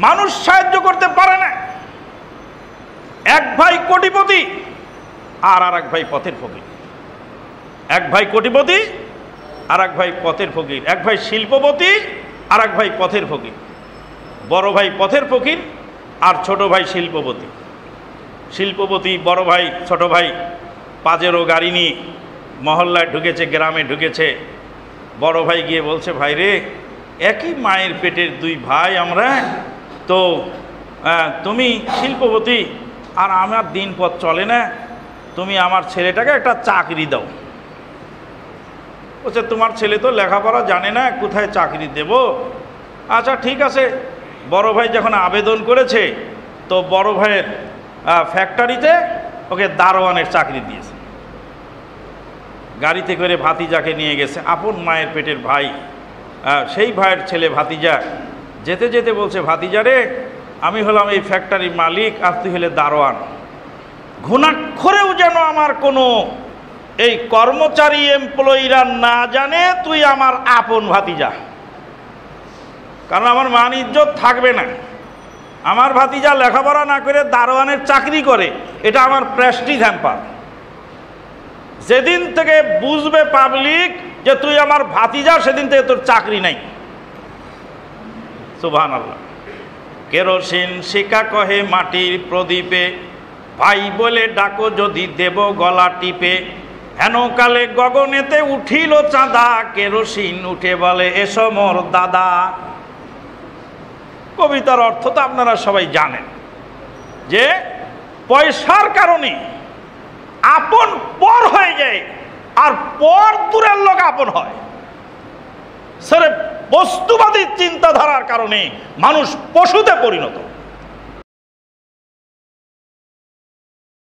মানুষ সাহায্য করতে পারে না। এক ভাই কোটিপতি আর এক ভাই পথের ফকির। এক ভাই কোটিপতি আর এক ভাই পথের ফকির। এক ভাই শিল্পপতি আর এক ভাই পথের ফকির। বড় ভাই পথের ফকির আর ছোট ভাই শিল্পপতি। শিল্পপতি বড় ভাই ছোট ভাই পাজেরো গাড়ি নিয়ে মহল্লায় ঢুকেছে, গ্রামে ঢুকেছে। বড় ভাই গিয়ে বলছে, ভাই রে, একই মায়ের পেটের দুই ভাই আমরা, তো তুমি শিল্পপতি আর আমার দিন পথ চলে না, তুমি আমার ছেলেটাকে একটা চাকরি দাও। বলছে, তোমার ছেলে তো লেখাপড়া জানে না, কোথায় চাকরি দেব? আচ্ছা ঠিক আছে। বড় ভাই যখন আবেদন করেছে, তো বড় ভাইয়ের ফ্যাক্টরিতে ওকে দারোয়ানের চাকরি দিয়েছে। গাড়িতে করে ভাতিজাকে নিয়ে গেছে, আপন মায়ের পেটের ভাই, সেই ভাইয়ের ছেলে ভাতিজা। যেতে যেতে বলছে, ভাতিজা রে, আমি হলাম এই ফ্যাক্টরির মালিক আর তুই হলে দারোয়ান। ঘুণাক্ষরেও যেন আমার কোনো এই কর্মচারী এমপ্লয়িরা না জানে তুই আমার আপন ভাতিজা, কারণ আমার মান ইজ্জত থাকবে না। আমার ভাতিজা লেখাপড়া না করে দারোয়ানের চাকরি করে, এটা আমার প্রেস্টিজ হ্যাম্পার। যেদিন থেকে বুঝবে পাবলিক যে তুই আমার ভাতিজা, সেদিন থেকে তোর চাকরি নাই। সুবহানাল্লাহ। কেরোসিন শিকা কহে মাটির প্রদীপে, ভাই বলে ডাকো যদি দেব গলা টিপে। হেনকালে গগনেতে উঠিল চাঁদা, কেরোসিন উঠে বলে এসো মোর দাদা। কবিতার অর্থ তো আপনারা সবাই জানেন, যে পয়সার কারণে আপন পর হয়ে যায়, আর পর দূরের লোক আপন হয়। সেরে বস্তুবাদী চিন্তাধারার কারণে মানুষ পশুতে পরিণত।